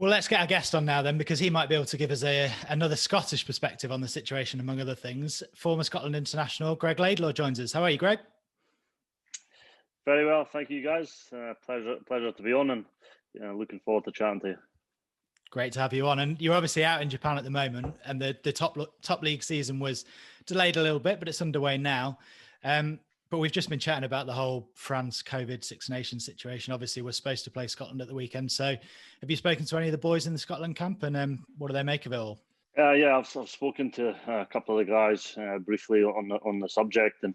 Well, let's get our guest on now then, because he might be able to give us another Scottish perspective on the situation, among other things. Former Scotland international Greig Laidlaw joins us. How are you, Greg? Very well, thank you guys. Pleasure to be on, and looking forward to chatting to you. Great to have you on. And you're obviously out in Japan at the moment, and the top league season was delayed a little bit, but it's underway now. But we've just been chatting about the whole France COVID Six Nations situation. Obviously, we're supposed to play Scotland at the weekend. So have you spoken to any of the boys in the Scotland camp, and what do they make of it all? Yeah, I've spoken to a couple of the guys briefly on the subject, and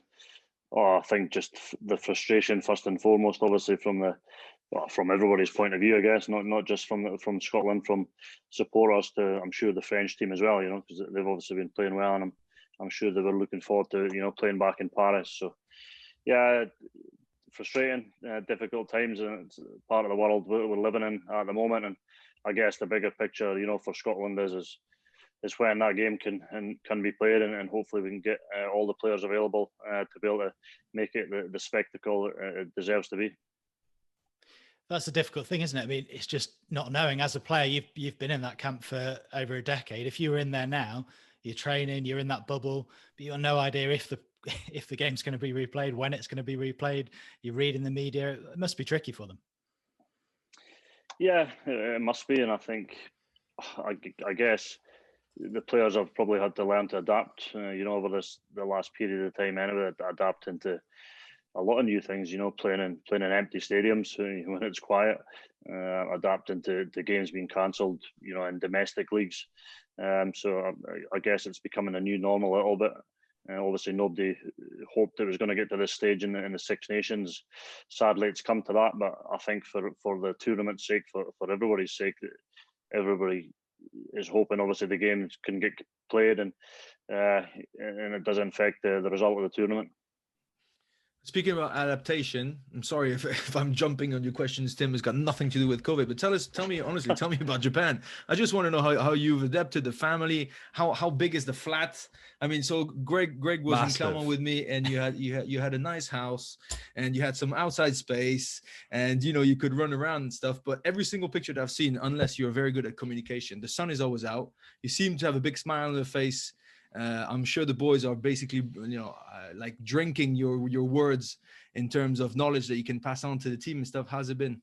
I think just the frustration first and foremost, obviously from everybody's point of view, I guess, not just from Scotland, from supporters to, I'm sure, the French team as well. Because they've obviously been playing well, and I'm sure they were looking forward to playing back in Paris. So yeah, frustrating, difficult times, and it's part of the world we're living in at the moment. And I guess the bigger picture, for Scotland is when that game can be played, and hopefully we can get all the players available to be able to make it the spectacle it deserves to be. That's a difficult thing, isn't it? I mean, it's just not knowing. As a player, you've been in that camp for over a decade. If you were in there now, you're training, you're in that bubble, but you've no idea if the game's going to be replayed, when it's going to be replayed. You're reading the media. It must be tricky for them. Yeah, it must be, and I think, I guess, the players have probably had to learn to adapt, over the last period of time anyway, adapt into a lot of new things, playing in empty stadiums when it's quiet, adapting to games being cancelled, in domestic leagues. So I guess it's becoming a new normal a little bit. Obviously, nobody hoped it was going to get to this stage in the Six Nations. Sadly, it's come to that, but I think for the tournament's sake, for everybody's sake, everybody is hoping obviously the games can get played and it doesn't affect the result of the tournament. Speaking about adaptation, I'm sorry if I'm jumping on your questions, Tim. It's got nothing to do with COVID, but tell me honestly, tell me about Japan. I just want to know how you've adapted the family. How big is the flat? I mean, so Greg was in Clermont with me, and you had a nice house, and you had some outside space, and you could run around and stuff. But every single picture that I've seen, unless you're very good at communication, the sun is always out. You seem to have a big smile on your face. I'm sure the boys are basically, like drinking your words in terms of knowledge that you can pass on to the team and stuff. How's it been?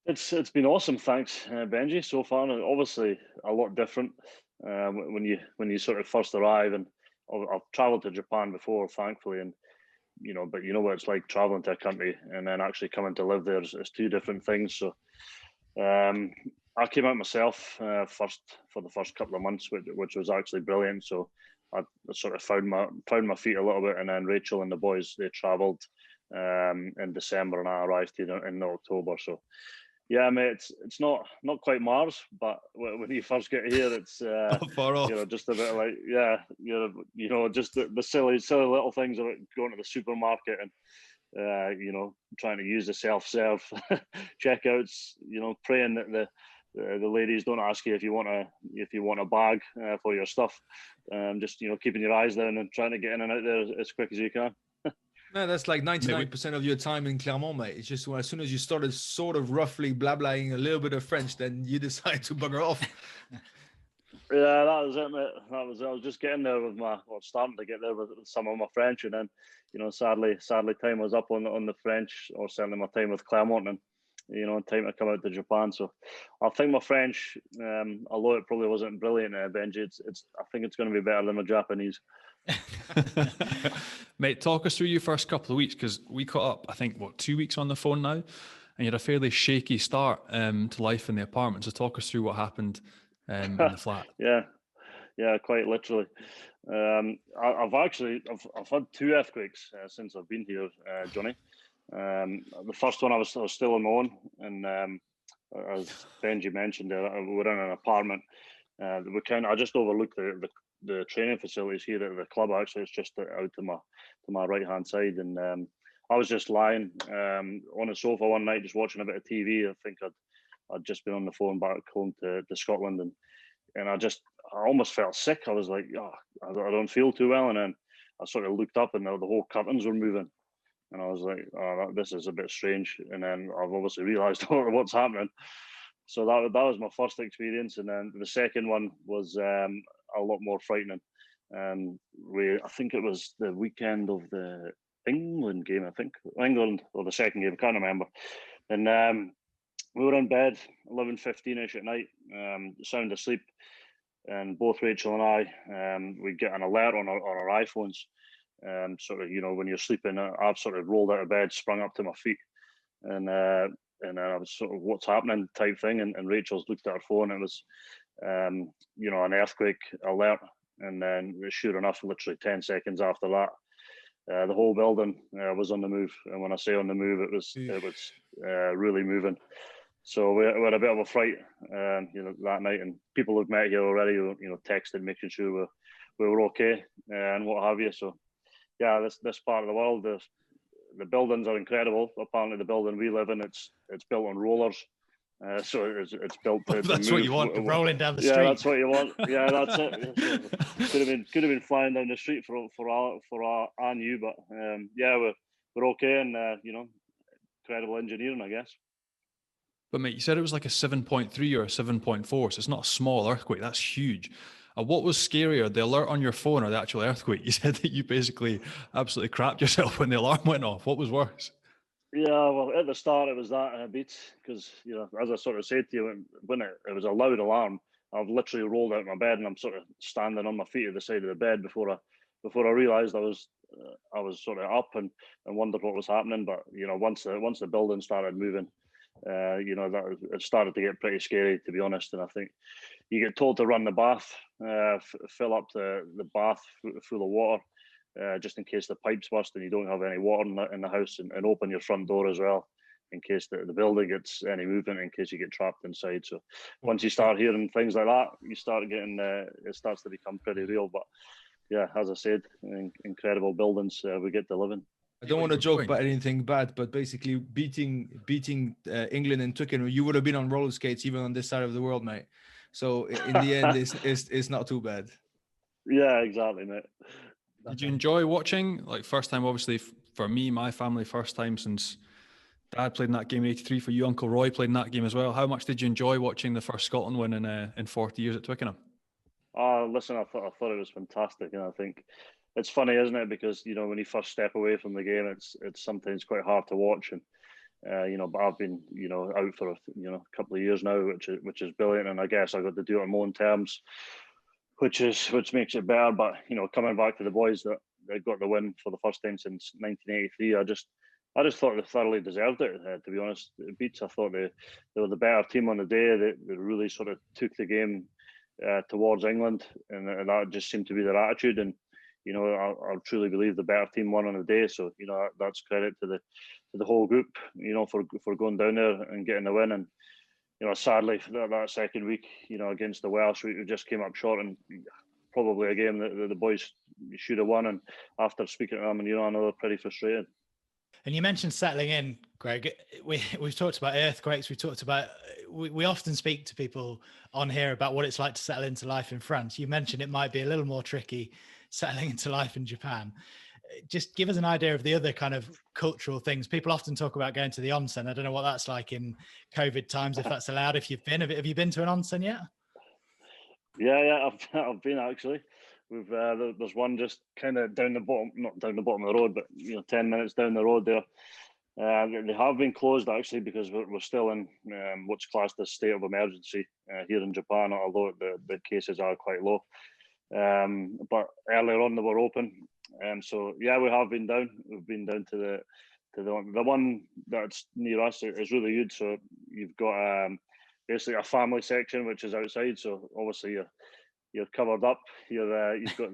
It's been awesome, thanks, Benji. So far, obviously a lot different when you sort of first arrive. And I've travelled to Japan before, thankfully, and but you know what it's like travelling to a country and then actually coming to live there. It's two different things. So I came out myself first for the first couple of months, which was actually brilliant. So I sort of found my feet a little bit, and then Rachel and the boys, they travelled in December, and I arrived here in October. So yeah, mate, it's not quite Mars, but when you first get here, it's far off. Just a bit like just the silly little things about going to the supermarket and trying to use the self-serve checkouts, praying that the ladies don't ask you if you want a bag for your stuff. Just keeping your eyes down and trying to get in and out there as quick as you can. No, that's like 99% of your time in Clermont, mate. It's just as soon as you started sort of roughly blabbling a little bit of French, then you decide to bugger off. Yeah, that was it, mate. I was just getting there starting to get there with some of my French, and then, sadly, time was up on the French, or certainly my time with Clermont, and time to come out to Japan. So I think my French, although it probably wasn't brilliant, Benji, I think it's going to be better than my Japanese. Mate, talk us through your first couple of weeks, because we caught up, I think, 2 weeks on the phone now, and you had a fairly shaky start to life in the apartment. So talk us through what happened in the flat. Yeah, quite literally. I've had 2 earthquakes since I've been here, Johnny. The first one I was still on my own, and as Benji mentioned, we were in an apartment. I just overlooked the training facilities here at the club. Actually, it's just out to my right hand side, and I was just lying on a sofa one night, just watching a bit of TV. I think I'd just been on the phone back home to Scotland, and I almost felt sick. I was like, I don't feel too well, and then I sort of looked up, and the whole curtains were moving. And I was like, this is a bit strange. And then I've obviously realised what's happening. So that was my first experience, and then the second one was a lot more frightening. I think it was the weekend of the England game. I think England or the second game, can't remember. And we were in bed 11:15ish at night, sound asleep, and both Rachel and I, we get an alert on our iPhones. Sort of, when you're sleeping, I've sort of rolled out of bed, sprung up to my feet, and I was sort of, what's happening type thing, and Rachel's looked at her phone. It was, an earthquake alert, and then sure enough, literally 10 seconds after that, the whole building was on the move. And when I say on the move, it was really moving. So we had a bit of a fright, that night, and people who've met here already, texted, making sure we were okay and what have you. So yeah, this part of the world, the buildings are incredible. Apparently, the building we live in, it's built on rollers. So it's built to that's move. What you want, rolling down the street. Yeah, that's what you want. Yeah, that's it. So could have been flying down the street for our I knew, but yeah, we're okay, and incredible engineering, I guess. But mate, you said it was like a 7.3 or a 7.4, so it's not a small earthquake. That's huge. What was scarier, the alert on your phone or the actual earthquake? You said that you basically absolutely crapped yourself when the alarm went off. What was worse? Yeah, well, at the start it was that beat, because as I sort of said to you, when it was a loud alarm, I've literally rolled out of my bed and I'm sort of standing on my feet at the side of the bed before I realised I was sort of up and wondered what was happening. But once the building started moving, that it started to get pretty scary, to be honest. And I think you get told to run the bath, fill up the bath full of water, just in case the pipes burst and you don't have any water in the house, and open your front door as well in case the building gets any movement, in case you get trapped inside. So once you start hearing things like that, you start getting it starts to become pretty real. But yeah, as I said, incredible buildings we get to live in. I don't want to joke about anything bad, but basically beating England and Twickenham, you would have been on roller skates even on this side of the world, mate. So in the end, it's not too bad. Yeah, exactly, mate. Did you enjoy watching? Like, first time, obviously, for me, my family, first time since Dad played in that game in '83. For you, Uncle Roy played in that game as well. How much did you enjoy watching the first Scotland win in 40 years at Twickenham? Listen, I thought it was fantastic, and I think it's funny, isn't it? Because when you first step away from the game, it's sometimes quite hard to watch, and but I've been out for a couple of years now, which is brilliant, and I guess I got to do it on my own terms, which makes it better. But coming back to the boys that got the win for the first time since 1983, I just thought they thoroughly deserved it. To be honest, Beats, I thought they were the better team on the day. They really sort of took the game towards England, and that just seemed to be their attitude. And I truly believe the better team won on the day. So that's credit to the whole group. For going down there and getting the win. And sadly that second week, against the Welsh, we just came up short, and probably a game that the boys should have won. And after speaking to them, and I know they're pretty frustrated. And you mentioned settling in, Greg. We've talked about earthquakes. We often speak to people on here about what it's like to settle into life in France. You mentioned it might be a little more tricky settling into life in Japan. Just give us an idea of the other kind of cultural things. People often talk about going to the onsen. I don't know what that's like in COVID times, if that's allowed. If you've been, have you been to an onsen yet? Yeah, I've been actually. We've there's one just kind of not down the bottom of the road, but 10 minutes down the road there. They have been closed actually, because we're still in what's classed as state of emergency here in Japan, although the cases are quite low. But earlier on they were open, so yeah, we have been down. We've been down to the one that's near us is really good. So you've got basically a family section which is outside. So obviously you're covered up. You've got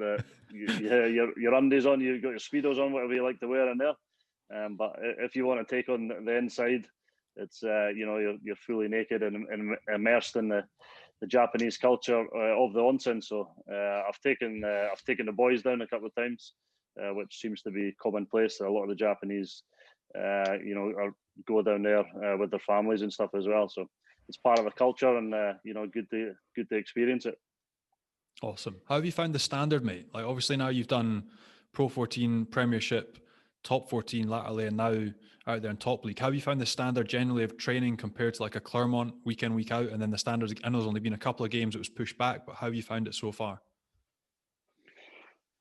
your undies on. You've got your speedos on, whatever you like to wear in there. But if you want to take on the inside, it's you're fully naked and immersed in the Japanese culture of the onsen. So I've taken the boys down a couple of times, which seems to be commonplace. A lot of the Japanese, go down there with their families and stuff as well. So it's part of the culture, and good to experience it. Awesome. How have you found the standard, mate? Like, obviously now you've done Pro 14, Premiership, top 14 latterly and now out there in top league. How have you found the standard generally of training compared to like a Clermont week in, week out? And then the standards, I know there's only been a couple of games that was pushed back, but how have you found it so far?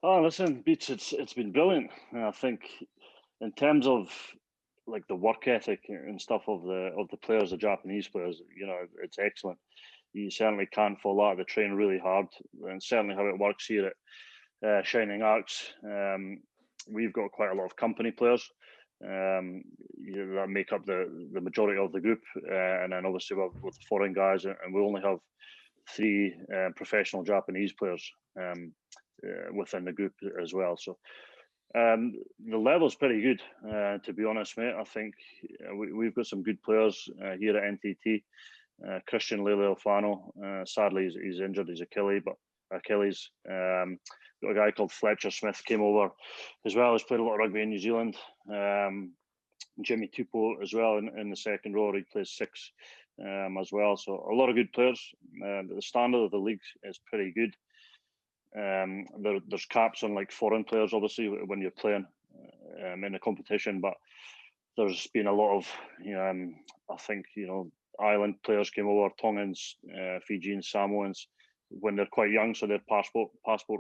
Oh, listen, Beats, it's been brilliant. I think in terms of like the work ethic and stuff of the players, the Japanese players, it's excellent. You certainly can't fall out. They train really hard, and certainly how it works here at Shining Arcs. We've got quite a lot of company players that make up the majority of the group, and then obviously with the foreign guys, and we only have 3 professional Japanese players within the group as well. So the level's pretty good, to be honest, mate. I think we've got some good players here at NTT. Christian Leilefano, sadly he's injured his Achilles. Got a guy called Fletcher Smith came over as well. He's played a lot of rugby in New Zealand. Jimmy Tupou as well in the second row. He plays 6 as well. So a lot of good players. The standard of the league is pretty good. There's caps on like foreign players, obviously, when you're playing in a competition. But there's been a lot of, I think, island players came over, Tongans, Fijians, Samoans, when they're quite young, so they're passport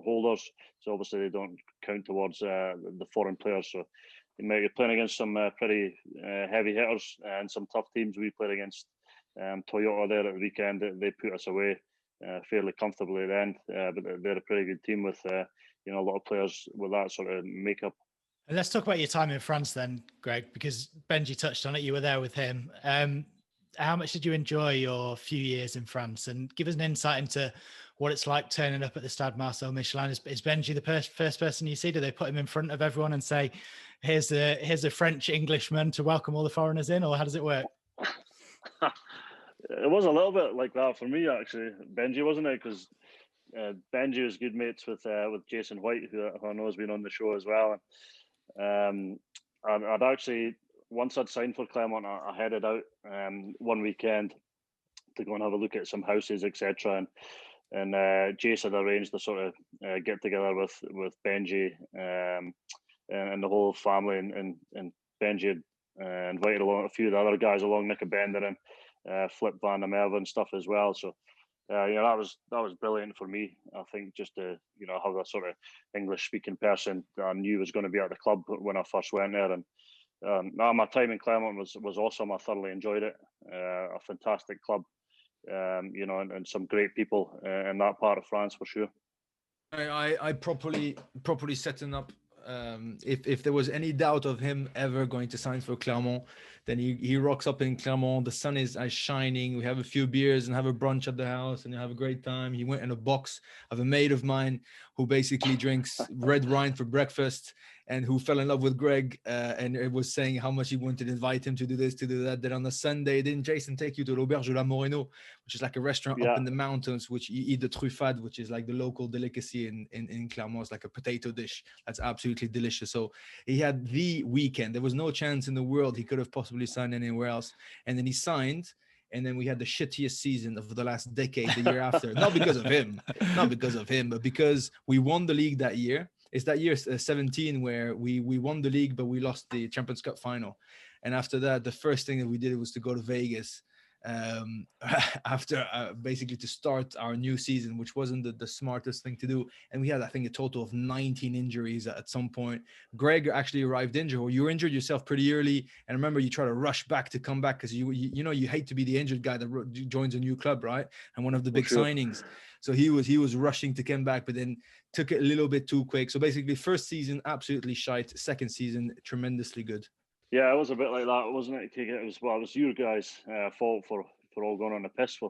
holders. So obviously they don't count towards the foreign players. So you're playing against some pretty heavy hitters and some tough teams. We played against Toyota there at the weekend. They put us away fairly comfortably at the end, but they're a pretty good team with a lot of players with that sort of makeup. And let's talk about your time in France then, Greg, because Benji touched on it. You were there with him. How much did you enjoy your few years in France? And give us an insight into what it's like turning up at the Stade Marcel Michelin. Is Benji the first person you see? Do they put him in front of everyone and say, here's a French Englishman to welcome all the foreigners in, or how does it work? It was a little bit like that for me, actually. Benji, wasn't it? Because Benji was good mates with Jason White, who I know has been on the show as well. I'd actually, once I'd signed for Clermont, I headed out one weekend to go and have a look at some houses, etc. And Jason had arranged to sort of get together with Benji and the whole family, and Benji had invited along a few of the other guys along, Nick Bender and Flip Van der Merwe and stuff as well. So that was brilliant for me. I think just to have that sort of English speaking person that I knew was going to be at the club when I first went there. And my time in Clermont was awesome. I thoroughly enjoyed it. A fantastic club, and some great people in that part of France for sure. I properly setting up. If there was any doubt of him ever going to sign for Clermont, then he rocks up in Clermont. The sun is shining. We have a few beers and have a brunch at the house and have a great time. He went in a box of a mate of mine who basically drinks red wine for breakfast and who fell in love with Greg and it was saying how much he wanted to invite him to do this, to do that. Then on a Sunday, didn't Jason take you to l'Auberge de la Moreno, which is like a restaurant up in the mountains, which you eat the truffade, which is like the local delicacy in Clermont. It's like a potato dish that's absolutely delicious. So he had the weekend. There was no chance in the world he could have possibly signed anywhere else. And then he signed. And then we had the shittiest season of the last decade, the year after. Not because of him, but because we won the league that year. It's that year 17 where we won the league, but we lost the Champions Cup final. And after that, the first thing that we did was to go to Vegas after basically to start our new season, which wasn't the smartest thing to do. And we had, I think, a total of 19 injuries at some point. Greg actually arrived injured, or you were injured yourself pretty early. And remember, you try to rush back to come back because you hate to be the injured guy that joins a new club, right? And one of the big signings. So he was rushing to come back, but then took it a little bit too quick. So basically, first season absolutely shite. Second season tremendously good. Yeah, it was a bit like that, wasn't it? It was your guys' fault for all going on the piss for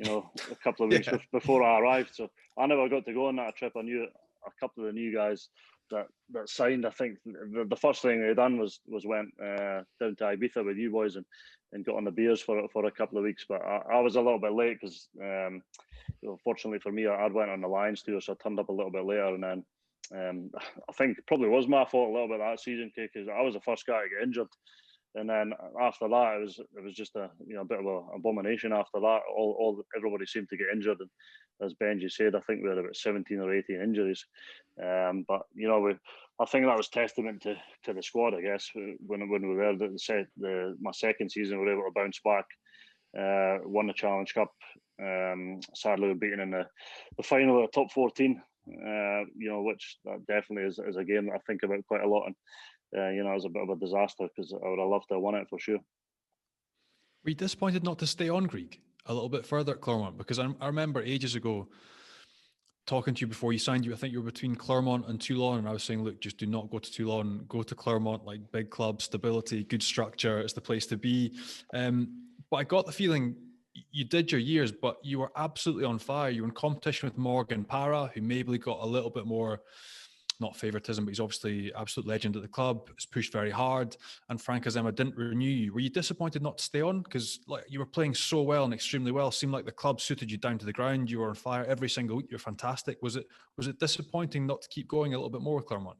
a couple of weeks before I arrived. So I never got to go on that trip. I knew a couple of the new guys that signed. I think the first thing they done was went down to Ibiza with you boys and got on the beers for a couple of weeks. But I was a little bit late because fortunately for me, I went on the Lions tour, so I turned up a little bit later. And then I think it probably was my fault a little bit that season, because I was the first guy to get injured And then after that, it was just a bit of an abomination. After that, everybody seemed to get injured, and as Benji said, I think we had about 17 or 18 injuries. But I think that was testament to the squad. I guess when we were my second season, we were able to bounce back, won the Challenge Cup. Sadly, we were beaten in the final of the top 14. Which that definitely is a game that I think about quite a lot. And it was a bit of a disaster because I would have loved to have won it for sure. Were you disappointed not to stay on, Greig, a little bit further at Clermont? Because I remember ages ago talking to you before you signed. I think you were between Clermont and Toulon, and I was saying, look, just do not go to Toulon, go to Clermont, like big club, stability, good structure, it's the place to be. But I got the feeling you did your years, but you were absolutely on fire. You were in competition with Morgan Parra, who maybe got a little bit more, not favoritism, but he's obviously absolute legend at the club. It's pushed very hard, and Franck Azéma didn't renew you. Were you disappointed not to stay on? Because you were playing so well and extremely well. It seemed like the club suited you down to the ground. You were on fire every single week. You're fantastic. Was it disappointing not to keep going a little bit more with Clermont?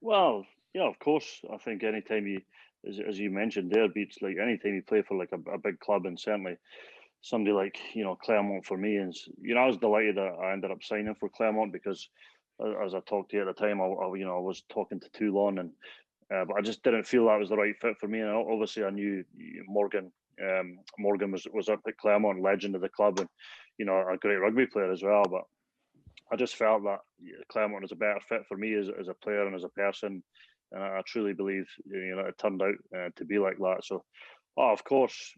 Well, yeah, of course. I think anytime you, as you mentioned there, Beats, like anytime you play for like a big club, and certainly somebody like Clermont for me, and I was delighted that I ended up signing for Clermont because, as I talked to you at the time, I was talking to Toulon, and but I just didn't feel that was the right fit for me. And obviously, I knew Morgan. Morgan was up at Clermont, legend of the club, and a great rugby player as well. But I just felt that Clermont was a better fit for me as a player and as a person. And I truly believe it turned out to be like that. So, of course,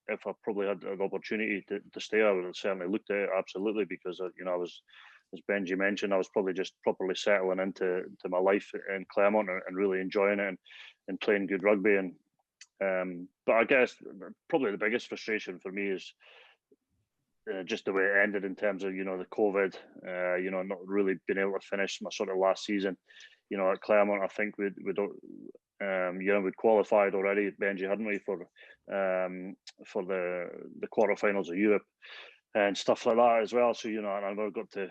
if I probably had an opportunity to stay, I would have certainly looked at it, absolutely, because I was, as Benji mentioned, I was probably just properly settling into my life in Clermont and really enjoying it and playing good rugby. And but I guess probably the biggest frustration for me is just the way it ended in terms of the COVID. Not really being able to finish my sort of last season. At Clermont, I think we'd qualified already, Benji, hadn't we, for the quarterfinals of Europe and stuff like that as well. So and I've got to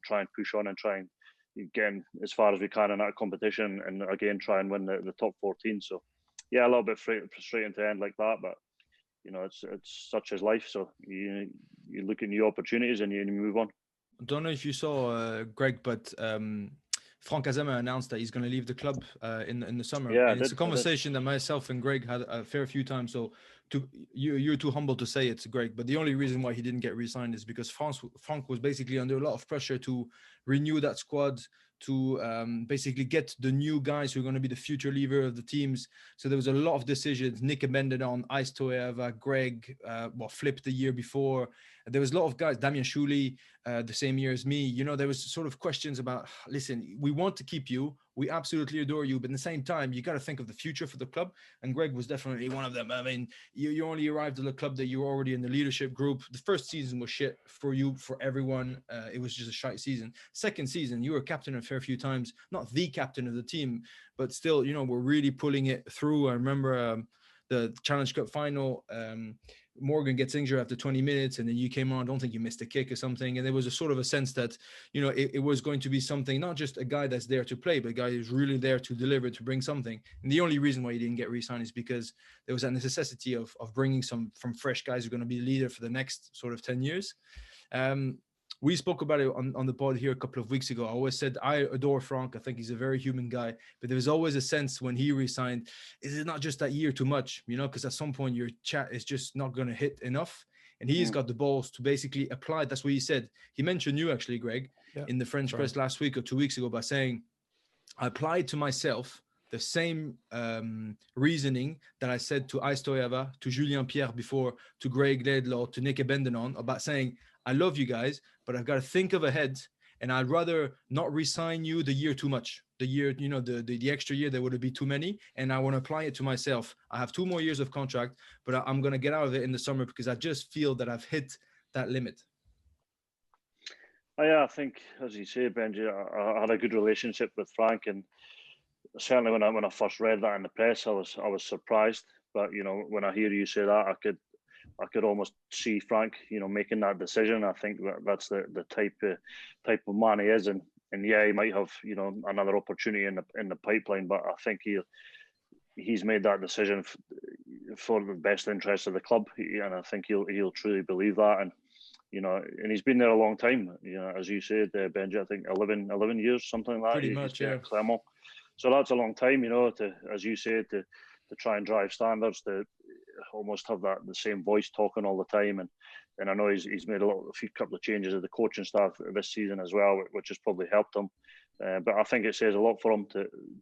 try and push on and try and get as far as we can in that competition, and again try and win the top 14. So yeah, a little bit frustrating to end like that, but it's such as life. So you look at new opportunities and you move on. I don't know if you saw Greg, but Franck Azéma announced that he's going to leave the club in the summer. Yeah, and it's a conversation that myself and Greg had a fair few times. So you're too humble to say it's Greg, but the only reason why he didn't get re-signed is because Franck was basically under a lot of pressure to renew that squad, to basically get the new guys who are going to be the future leader of the teams. So there was a lot of decisions. Nick Bendenon, Ice Toeva, Greg, flipped the year before. There was a lot of guys, Damien Schuley, the same year as me. There was sort of questions about, listen, we want to keep you. We absolutely adore you. But at the same time, you got to think of the future for the club. And Greg was definitely one of them. I mean, you only arrived at the club that you were already in the leadership group. The first season was shit for you, for everyone. It was just a shite season. Second season, you were captain a fair few times. Not the captain of the team, but still, we're really pulling it through. I remember the Challenge Cup final. Morgan gets injured after 20 minutes, and then you came on. I don't think you missed a kick or something. And there was a sort of a sense that, it was going to be something, not just a guy that's there to play, but a guy who's really there to deliver, to bring something. And the only reason why he didn't get re-signed is because there was a necessity of bringing some from fresh guys who are going to be leader for the next sort of 10 years. We spoke about it on the pod here a couple of weeks ago. I always said I adore Franck. I think he's a very human guy. But there was always a sense when he resigned, is it not just that year too much? Because at some point your chat is just not going to hit enough. And he's got the balls to basically apply. That's what he said. He mentioned you actually, Greg, in the French press last week or 2 weeks ago by saying, I applied to myself the same reasoning that I said to Ice Toeva, to Julien Pierre before, to Greig Laidlaw, to Nick Bendenon, about saying, I love you guys, but I've got to think of ahead, and I'd rather not re-sign you the year too much. The year, the extra year, there would be too many, and I want to apply it to myself. I have 2 more years of contract, but I'm going to get out of it in the summer because I just feel that I've hit that limit. Yeah, I think, as you say, Benji, I had a good relationship with Frank, and certainly when I first read that in the press, I was surprised. But when I hear you say that, I could almost see Frank, making that decision. I think that's the type of man he is, and yeah, he might have, you know, another opportunity in the pipeline, but I think he's made that decision for the best interest of the club, and I think he'll truly believe that. And you know, and he's been there a long time. You know, as you said, Benji, I think 11 years, something like that. Pretty much, yeah. At Clermont. So that's a long time, you know, to, as you said, to try and drive standards, to almost have the same voice talking all the time. And I know he's made a couple of changes of the coaching staff this season as well, which has probably helped him. But I think it says a lot for him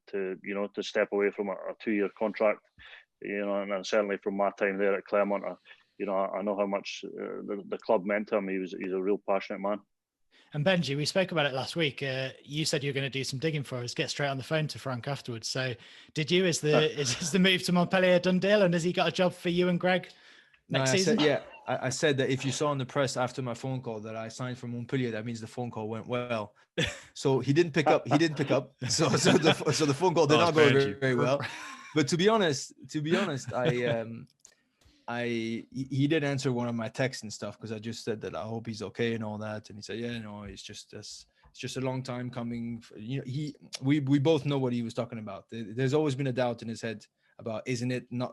to you know, to step away from a 2-year contract, you know, and certainly from my time there at Clermont, you know, I know how much the club meant to him. He's a real passionate man. And Benji, we spoke about it last week. You said you were going to do some digging for us, get straight on the phone to Franck afterwards. So did you? Is the move to Montpellier a done deal? And has he got a job for you and Greg next season? I said that if you saw in the press after my phone call that I signed for Montpellier, that means the phone call went well. So he didn't pick up. So the phone call did not go very well. But to be honest, he did answer one of my texts and stuff, because I just said that I hope he's okay and all that, and he said, yeah, no, it's just a long time coming. You know, we both know what he was talking about. There's always been a doubt in his head about,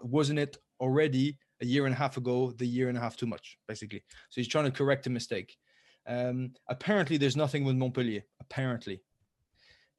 wasn't it already a year and a half ago, the year and a half too much, basically. So he's trying to correct a mistake. Apparently there's nothing with Montpellier, apparently.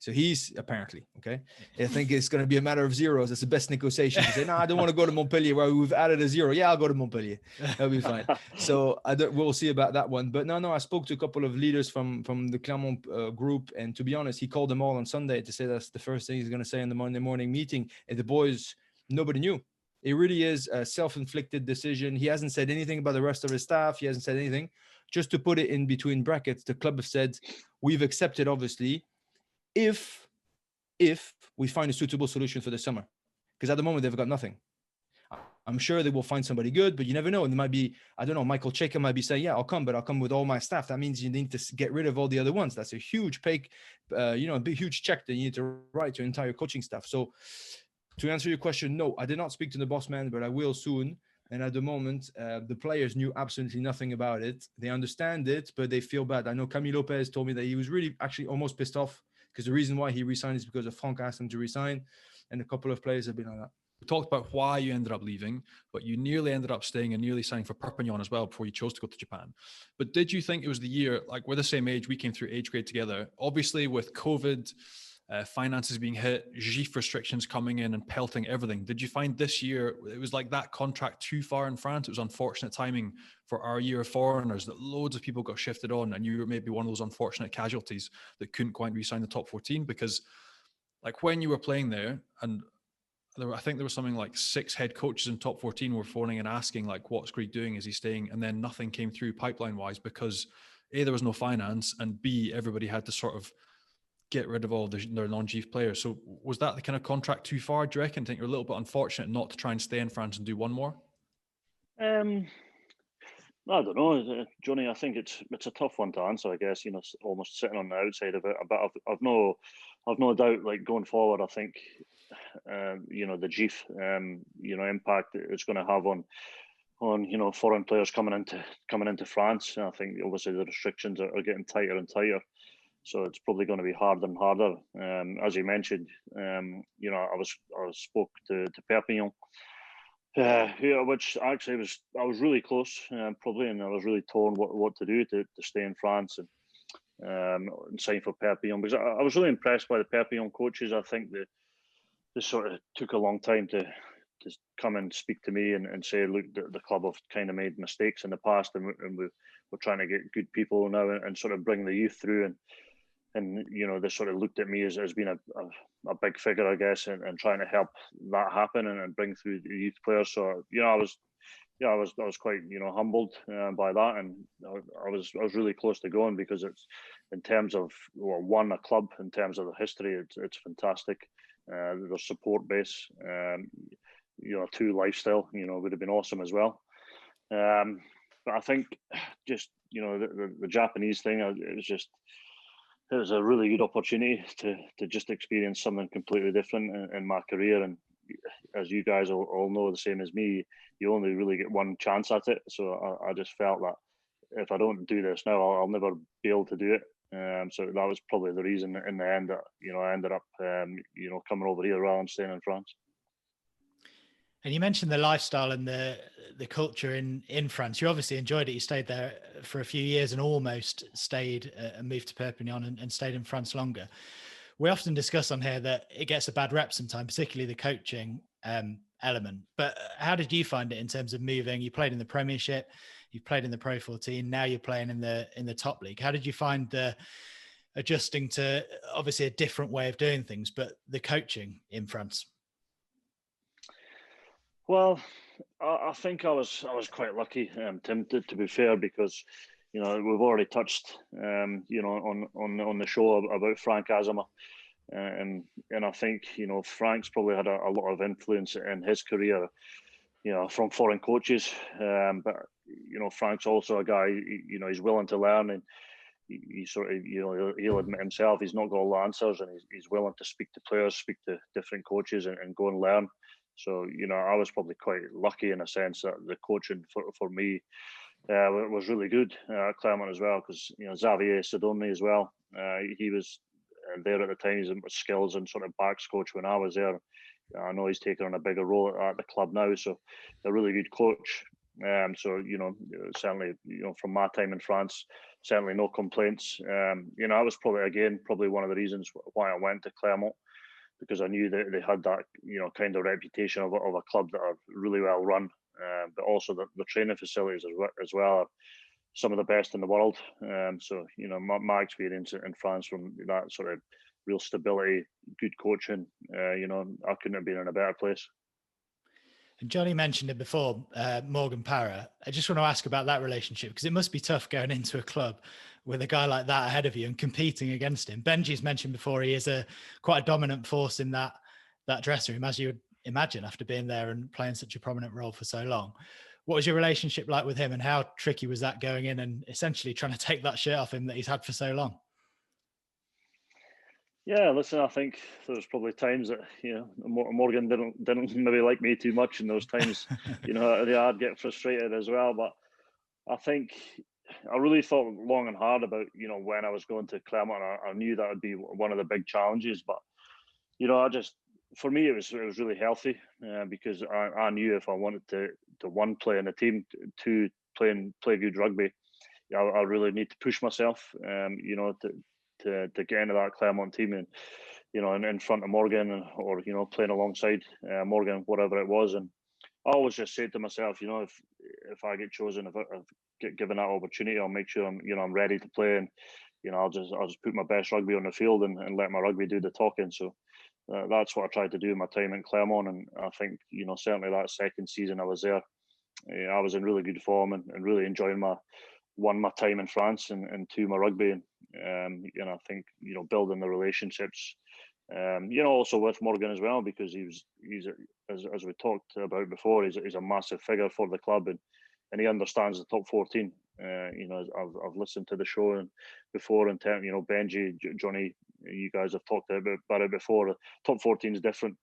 So he's apparently, okay. I think it's going to be a matter of zeros. That's the best negotiation. To say, no, I don't want to go to Montpellier where we've added a zero. Yeah, I'll go to Montpellier. That'll be fine. So we'll see about that one. But no, I spoke to a couple of leaders from the Clermont group. And to be honest, he called them all on Sunday to say that's the first thing he's going to say in the Monday morning meeting. And the boys, nobody knew. It really is a self-inflicted decision. He hasn't said anything about the rest of his staff. He hasn't said anything. Just to put it in between brackets, the club have said, we've accepted, obviously, if we find a suitable solution for the summer, because at the moment they've got nothing. I'm sure they will find somebody good, but you never know. And there might be, I don't know, Michael Cheka might be saying, yeah, I'll come, but I'll come with all my staff. That means you need to get rid of all the other ones. That's a huge a big, huge check that you need to write to your entire coaching staff. So to answer your question, no, I did not speak to the boss man, but I will soon. And at the moment, the players knew absolutely nothing about it. They understand it, but they feel bad. I know Camille Lopez told me that he was really actually almost pissed off, because the reason why he resigned is because of Franck asked him to resign, and a couple of players have been like that. We talked about why you ended up leaving, but you nearly ended up staying and nearly signing for Perpignan as well before you chose to go to Japan. But did you think it was the year, like we're the same age, we came through age grade together, obviously with COVID, finances being hit, GIF restrictions coming in and pelting everything. Did you find this year, it was like that contract too far in France? It was unfortunate timing for our year of foreigners that loads of people got shifted on, and you were maybe one of those unfortunate casualties that couldn't quite re-sign the top 14, because like when you were playing there, and I think there was something like 6 head coaches in top 14 were phoning and asking like, what's Greig doing? Is he staying? And then nothing came through pipeline wise, because A, there was no finance, and B, everybody had to sort of get rid of all their non-GIF players. So was that the kind of contract too far, do you reckon? Think you're a little bit unfortunate not to try and stay in France and do one more? I don't know, Johnny. I think it's a tough one to answer. I guess, you know, almost sitting on the outside of it. But I've no doubt, like going forward, I think you know, the GIF you know, impact it's going to have on you know, foreign players coming into France. And I think obviously the restrictions are getting tighter and tighter. So it's probably going to be harder and harder. As you mentioned, you know, I spoke to Perpignan, which actually I was really close, probably, and I was really torn what to do to stay in France and sign for Perpignan, because I was really impressed by the Perpignan coaches. I think they sort of took a long time to come and speak to me and say, look, the club have kind of made mistakes in the past, and we're trying to get good people now and sort of bring the youth through. And you know, they sort of looked at me as being a big figure, I guess, and trying to help that happen and bring through the youth players. So you know, I was quite, you know, humbled by that, and I was really close to going, because it's, in terms of, well, one, a club, in terms of the history, it's fantastic. The support base, you know, 2, lifestyle, you know, would have been awesome as well. But I think just, you know, the Japanese thing, it was a really good opportunity to just experience something completely different in my career. And as you guys all know, the same as me, you only really get one chance at it. So I just felt that if I don't do this now, I'll never be able to do it. So that was probably the reason in the end that, I ended up, coming over here rather than staying in France. And you mentioned the lifestyle and the culture in France. You obviously enjoyed it. You stayed there for a few years and almost stayed and moved to Perpignan and stayed in France longer. We often discuss on here that it gets a bad rep sometimes, particularly the coaching element. But how did you find it in terms of moving? You played in the Premiership, you've played in the Pro 14, now you're playing in the top league. How did you find the adjusting to obviously a different way of doing things, but the coaching in France? Well, I think I was quite lucky, Tim, to be fair, because we've already touched on the show about Franck Azéma, and I think Frank's probably had a lot of influence in his career, from foreign coaches, but Frank's also a guy, he's willing to learn, and he sort of he'll admit himself he's not got all the answers, and he's willing to speak to players, speak to different coaches, and go and learn. So, I was probably quite lucky in a sense that the coaching for me was really good at Clermont as well, because, Xavier Sidoni as well, he was there at the time. He's a skills and sort of backs coach when I was there. I know he's taken on a bigger role at the club now, so a really good coach. So, certainly, from my time in France, certainly no complaints. I was probably one of the reasons why I went to Clermont, because I knew that they had that, kind of reputation of a club that are really well run, but also the training facilities as well are some of the best in the world. So, my experience in France from that sort of real stability, good coaching, I couldn't have been in a better place. And Johnny mentioned it before, Morgan Parra. I just want to ask about that relationship, because it must be tough going into a club with a guy like that ahead of you and competing against him. Benji's mentioned before he is quite a dominant force in that dressing room, as you would imagine after being there and playing such a prominent role for so long. What was your relationship like with him, and how tricky was that going in and essentially trying to take that shirt off him that he's had for so long? Yeah, listen, I think there was probably times that Morgan didn't maybe like me too much in those times. I'd get frustrated as well. But I think I really thought long and hard about when I was going to Clermont. I knew that would be one of the big challenges. But for me it was really healthy, because I knew if I wanted to one, play in the team, two, play good rugby, I really need to push myself. To get into that Clermont team and in front of Morgan, or playing alongside Morgan, whatever it was. And I always just said to myself, if I get chosen, if I get given that opportunity, I'll make sure I'm ready to play, and I'll just put my best rugby on the field and let my rugby do the talking. So that's what I tried to do in my time in Clermont, and I think certainly that second season I was there, I was in really good form and really enjoying my time in France, and two, my rugby. And I think building the relationships, also with Morgan as well, because he's as we talked about before, he's a massive figure for the club, and he understands the top 14. I've listened to the show and before, and Benji, Johnny, you guys have talked about it before. Top 14 is different.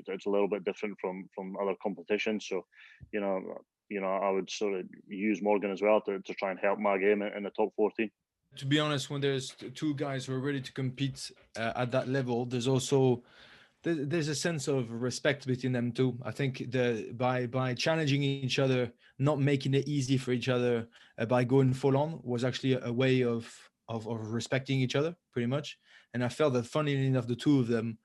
It's a little bit different from other competitions. So, I would sort of use Morgan as well to try and help my game in the top 14. To be honest, when there's two guys who are ready to compete at that level, there's a sense of respect between them too. I think by challenging each other, not making it easy for each other, by going full on, was actually a way of respecting each other pretty much. And I felt that, funnily enough, the two of them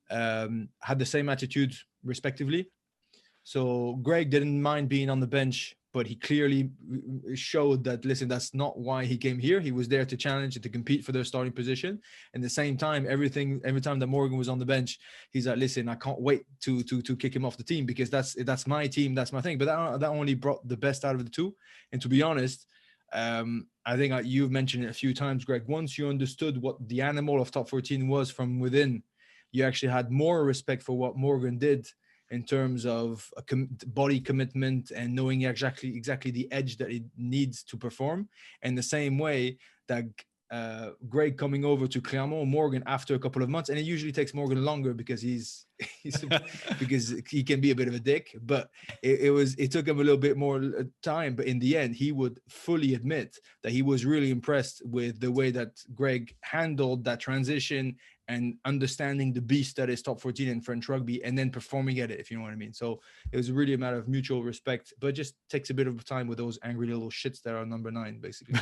had the same attitude respectively. So Greig didn't mind being on the bench, but he clearly showed that, listen, that's not why he came here. He was there to challenge and to compete for their starting position. And at the same time, every time that Morgan was on the bench, he's like, listen, I can't wait to kick him off the team, because that's my team, that's my thing. But that only brought the best out of the two. And to be honest, I think you've mentioned it a few times, Greig, once you understood what the animal of top 14 was from within, you actually had more respect for what Morgan did in terms of body commitment and knowing exactly the edge that it needs to perform. And the same way that Greig coming over to Clermont, Morgan after a couple of months, and it usually takes Morgan longer because he's because he can be a bit of a dick. But it took him a little bit more time. But in the end, he would fully admit that he was really impressed with the way that Greig handled that transition and understanding the beast that is top 14 in French rugby, and then performing at it, if you know what I mean. So it was really a matter of mutual respect, but it just takes a bit of time with those angry little shits that are number 9, basically.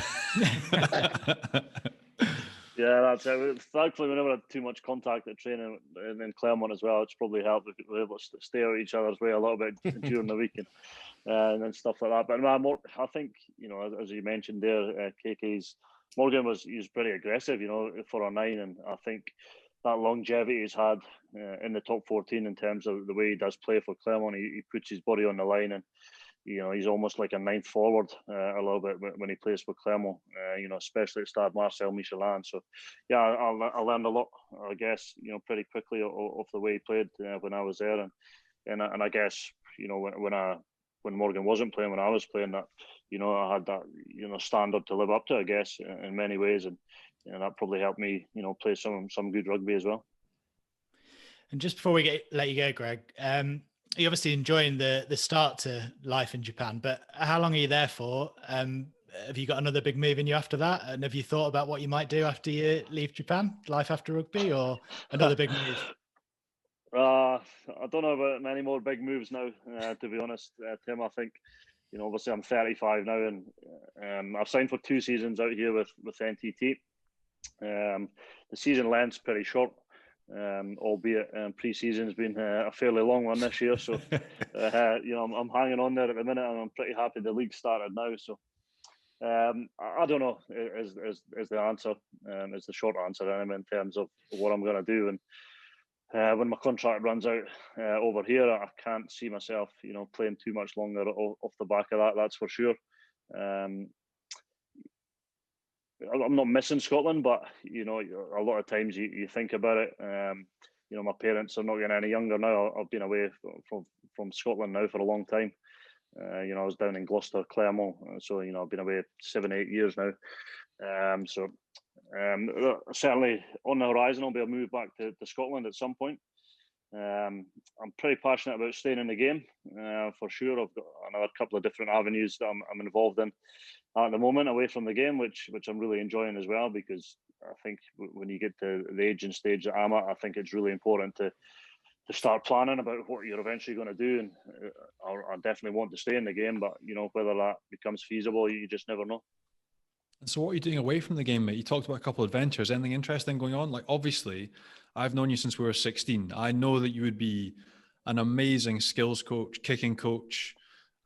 Yeah, that's it. Thankfully, we never had too much contact at training in Clermont as well. It's probably helped if we were able to stay out each other's way a little bit during the weekend and stuff like that. But I think, as you mentioned there, Morgan he was pretty aggressive, for a 9, and I think that longevity he's had in the top 14 in terms of the way he does play for Clermont. He puts his body on the line, and he's almost like a 9th forward a little bit when he plays for Clermont. Especially at Stade Marcel Michelin. So yeah, I learned a lot, I guess, pretty quickly of the way he played when I was there, and I guess when Morgan wasn't playing, when I was playing, that I had that standard to live up to, I guess, in many ways, and that probably helped me play some good rugby as well. And just before we let you go, Greig, you're obviously enjoying the start to life in Japan, but how long are you there for? Have you got another big move in you after that? And have you thought about what you might do after you leave Japan, life after rugby, or another big move? I don't know about many more big moves now, to be honest, Tim. I think, obviously I'm 35 now, and I've signed for 2 seasons out here with NTT. The season length's pretty short, albeit pre-season's been a fairly long one this year. So, I'm hanging on there at the minute, and I'm pretty happy the league started now. So, I don't know is the answer, is the short answer anyway, in terms of what I'm going to do. And when my contract runs out over here, I can't see myself, playing too much longer off the back of that. That's for sure. I'm not missing Scotland, but a lot of times you think about it. My parents are not getting any younger now. I've been away from Scotland now for a long time. I was down in Gloucester, Clermont, so I've been away 7-8 years now. Certainly on the horizon, I'll be able to move back to Scotland at some point. I'm pretty passionate about staying in the game, for sure. I've got another couple of different avenues that I'm involved in at the moment away from the game, which I'm really enjoying as well, because I think when you get to the age and stage that I'm at, I think it's really important to start planning about what you're eventually going to do. And I definitely want to stay in the game, but whether that becomes feasible, you just never know. So what are you doing away from the game, mate? You talked about a couple of adventures. Anything interesting going on? Like, obviously, I've known you since we were 16. I know that you would be an amazing skills coach, kicking coach,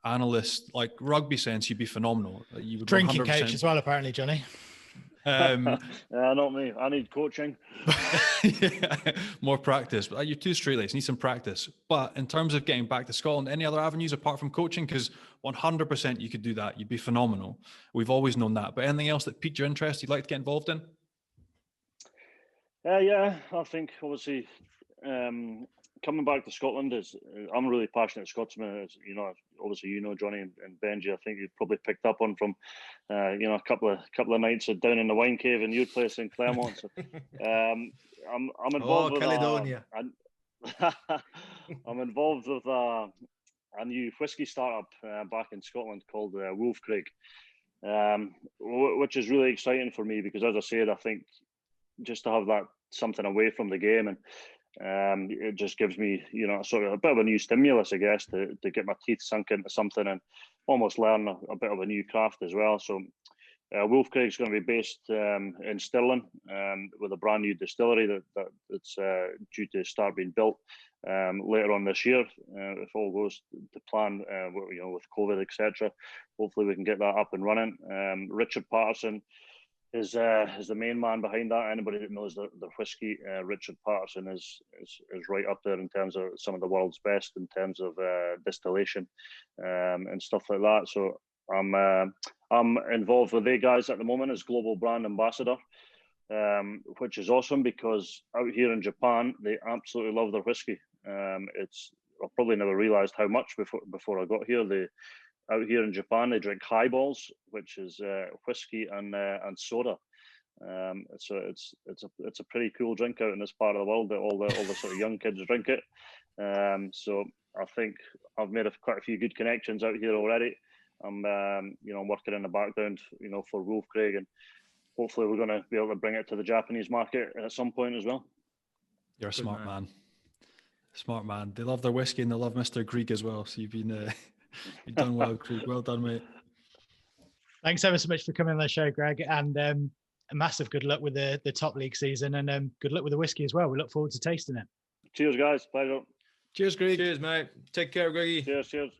analyst. Like, rugby sense, you'd be phenomenal. You would drinking 100%... coach as well, apparently, Johnny. Not me. I need coaching. Yeah, more practice. But you're too straight-laced. Need some practice. But in terms of getting back to Scotland, any other avenues apart from coaching? Because 100% you could do that. You'd be phenomenal. We've always known that. But anything else that piqued your interest you'd like to get involved in? Yeah, I think obviously coming back to Scotland I'm a really passionate Scotsman. Obviously Johnny and Benji. I think you've probably picked up on from a couple of nights down in the wine cave in your place in Clermont. So, I'm involved with Caledonia. I'm involved with a new whisky startup back in Scotland called Wolf Creek, which is really exciting for me because, as I said, I think just to have that something away from the game, and it just gives me sort of a bit of a new stimulus, I guess, to get my teeth sunk into something and almost learn a bit of a new craft as well. So Wolf Creek's going to be based in Stirling with a brand new distillery that's due to start being built later on this year, if all goes to plan, with COVID, etc. Hopefully we can get that up and running. Richard Patterson is the main man behind that. Anybody that knows the whiskey, Richard Patterson is right up there in terms of some of the world's best in terms of distillation and stuff like that. So I'm involved with they guys at the moment as global brand ambassador, which is awesome because out here in Japan they absolutely love their whiskey. I probably never realised how much before I got here. Out here in Japan, they drink highballs, which is whiskey and soda. So it's a pretty cool drink out in this part of the world that all the sort of young kids drink it. So I think I've made quite a few good connections out here already. I'm working in the background, for Wolf Craig, and hopefully we're going to be able to bring it to the Japanese market at some point as well. You're a smart man. Smart man. They love their whiskey and they love Mr. Greig as well. So you've done well, Greig. Well done, mate. Thanks ever so much for coming on the show, Greg, and a massive good luck with the top league season, and good luck with the whiskey as well. We look forward to tasting it. Cheers, guys. Pleasure. Cheers, Greig. Cheers, mate. Take care, Greggy. Cheers.